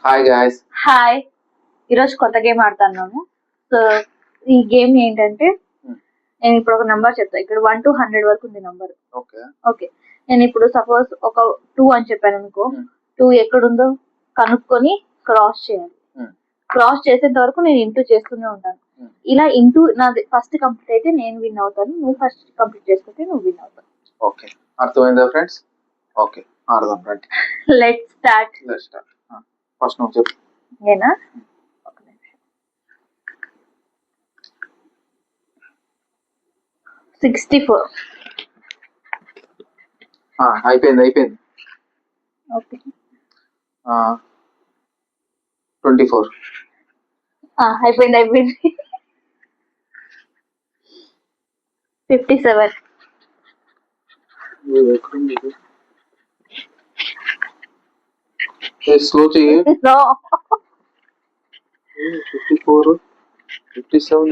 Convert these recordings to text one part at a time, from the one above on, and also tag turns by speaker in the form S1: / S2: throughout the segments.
S1: Hi guys.
S2: Hi, ఈరోజు కొత్త game ఆడుతున్నాము. So ఈ గేమ్ ఏంటంటే నేను ఇప్పుడు ఒక నెంబర్ చెప్తాను. ఇక్కడ 1 to 100 వరకు ఉంది నెంబర్. ఓకే, నేను ఇప్పుడు సపోజ్ ఒక 2 అని చెప్పాను అనుకో. 2 ఎక్కడుందో కనుక్కొని క్రాస్ చేయాలి. క్రాస్ చేసేంత వరకు నేను ఇంటూ చేస్తూనే ఉంటాను. ఇలా ఇంటూ నాది ఫస్ట్ కంప్లీట్ అయితే నేను విన్ అవుతాను, నువ్వు ఫస్ట్ కంప్లీట్ చేసుకుంటే నువ్వు విన్ అవుతావు.
S1: ఓకే, అర్థమైందా ఫ్రెండ్స్? ఓకే, ఆడదాం రండి.
S2: Let's start.
S1: ఫస్ట్ నువ్వు చెప్పు.
S2: నేనా? 64.
S1: అయిపోయింది.
S2: ఓకే.
S1: 24.
S2: అయిపోయింది. 57.
S1: స్లో చెయ్యి.
S2: No.
S1: 54, 57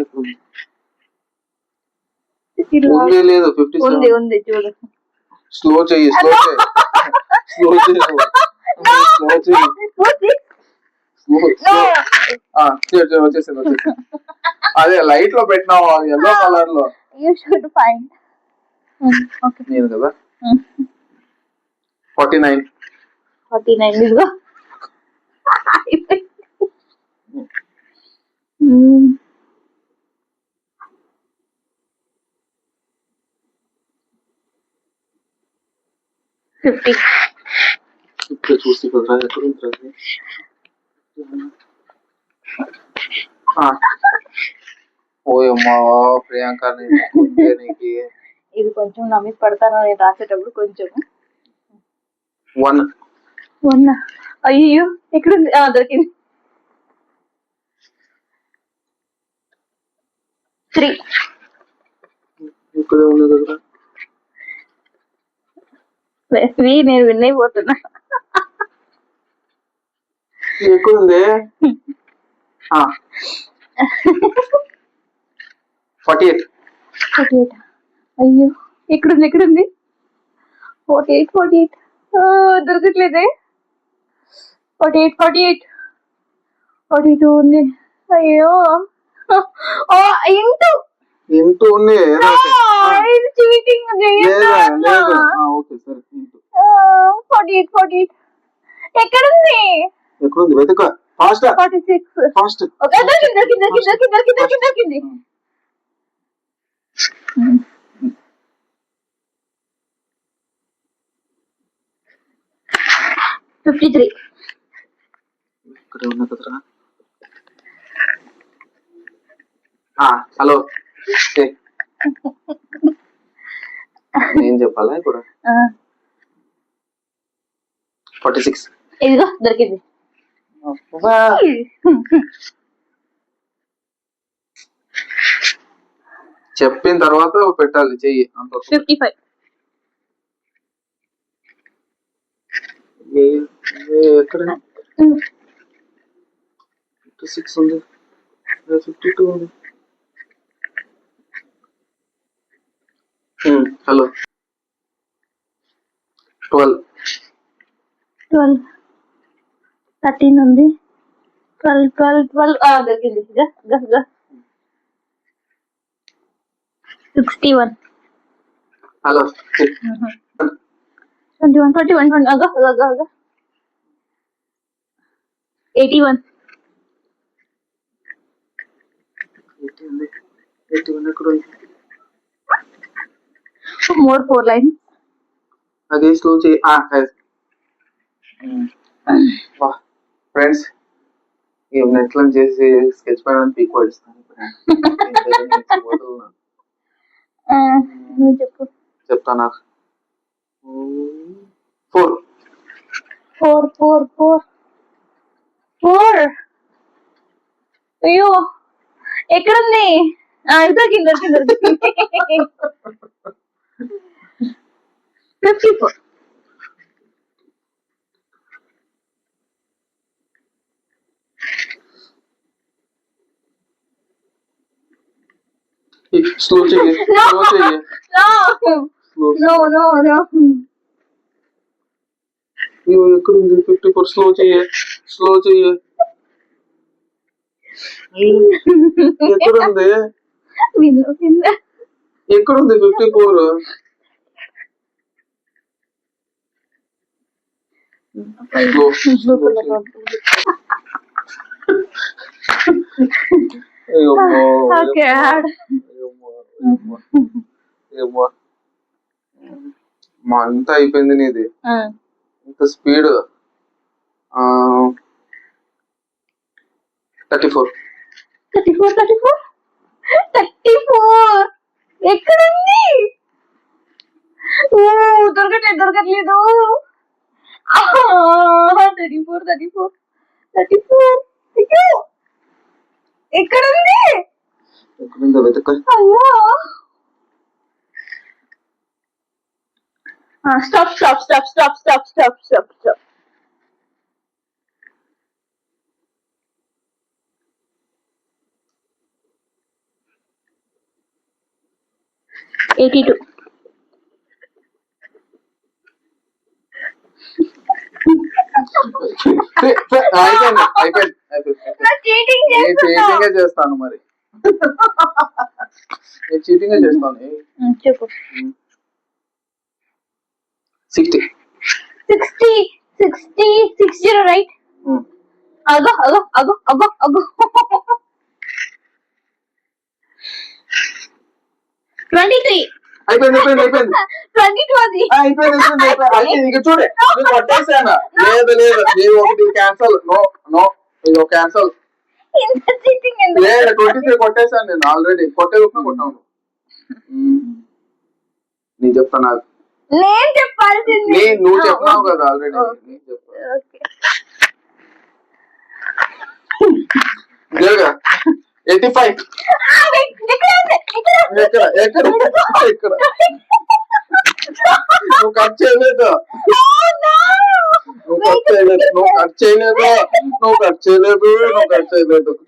S1: లేదు. 57
S2: ఉంది చూడు.
S1: స్లో చెయ్యి. వచ్చేసింది. అదే లైట్ లో పెట్టినావు, ఎల్లో కలర్ లో.
S2: You should find. Okay.
S1: నేను కదా. 49.
S2: ఇదిగో. 50.
S1: ఇప్పుడు చూసి కుదరా ఎక్కడ ఓయమ్మా ప్రియాంక, నీకు
S2: ఇది కొంచెం నమ్మి పడతాను నేను రాసేటప్పుడు కొంచెం.
S1: 1.
S2: అయ్యో, ఎక్కడుంది? దొరికింది. 3.
S1: ఇక్కడ ఉంది కదా.
S2: నేను విన్ అయిపోతున్నా.
S1: ఎక్కడుంది? 48.
S2: అయ్యో, ఎక్కడుంది? 48. దొరకట్లేదే. 48. 42 ఉంది. అయ్యో,
S1: ఇంటూ ఉంది.
S2: చీటింగ్. 48. ఎక్కడుంది?
S1: వెతుక. ఫాస్ట్.
S2: 46.
S1: ఫాస్ట్.
S2: దొరికింది. 53.
S1: ఇక్కడ ఉన్నా కదరా. హలో, నేను చెప్పాలా ఇప్పుడు? 46.
S2: ఇదిగో దొరికింది.
S1: చెప్పిన తర్వాత పెట్టాలి చెయ్యి.
S2: 55.
S1: ఎక్కడ? 56 ఉంది. 52 ఉంది. హలో, 12.
S2: 13 ఉంది. 12. దొరికింది. 61.
S1: హలో,
S2: 21. 81.
S1: 81 ఎక్కడ?
S2: More 4 lines.
S1: అదే స్లో చేయి. ఫ్రెండ్స్, ఈ నెట్లో చేసి స్కెచ్ పైన పీక్ పడిస్తాను.
S2: చెప్పు.
S1: చెప్తా. నాకు 4.
S2: అయ్యో, ఎక్కడుంది? దొరికింది. 54.
S1: స్లో చెయ్యి.
S2: No.
S1: ఎక్కడుంది? 54. స్లో చెయ్యి. స్లో చెయ్యి. ఎక్కడుంది ఎక్కడుంది 54? మా అంతా అయిపోయింది నీది. ఇంత స్పీడ్. 34.
S2: ఎక్కడుంది? దొరకట్లేదు. 34. ఎక్కడుంది?
S1: ఎక్కడుందో వెతక.
S2: అయ్యో. స్టాప్. 82.
S1: అయిపోయింది. చీటింగే చేస్తాను మరి. నేను చీటింగే చేస్తాను.
S2: చెప్పు.
S1: 60
S2: రైట్. అగో 23.
S1: అయిపోయింది.
S2: 22 అది.
S1: అయిపోయింది. ఇక చూడే కొట్టేసాను. లేదు నీవు ఒకటి క్యాన్సల్. నో ఇది క్యాన్సల్. లేదు 23 కొట్టేసాను నేను ఆల్రెడీ. కొట్టాను. నేను చెప్తాను నాకు.
S2: నేను చెప్పాల్సింది.
S1: నువ్వు చెప్పినావు కదా ఆల్రెడీ. 85. ఎక్కడ నువ్వు కట్ చేయలేదు.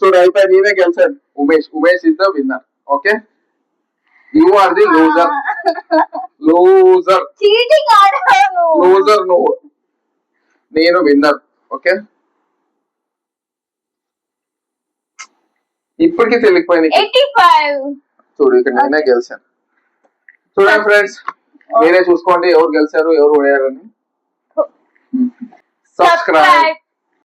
S1: చూడు అయిపోయి నేనే గెలిచాను. Umesh is the winner. Okay, you are the loser. నువ్వు, నేను విన్నర్. ఓకే, ఇప్పటికీ తెలియకపోయింది.
S2: 85.
S1: చూడు ఇక్కడ నేనే గెలిచాను. చూడండి ఫ్రెండ్స్, మీరే చూసుకోండి ఎవరు గెలిచారు ఎవరు ఓడారని. సబ్స్క్రైబ్.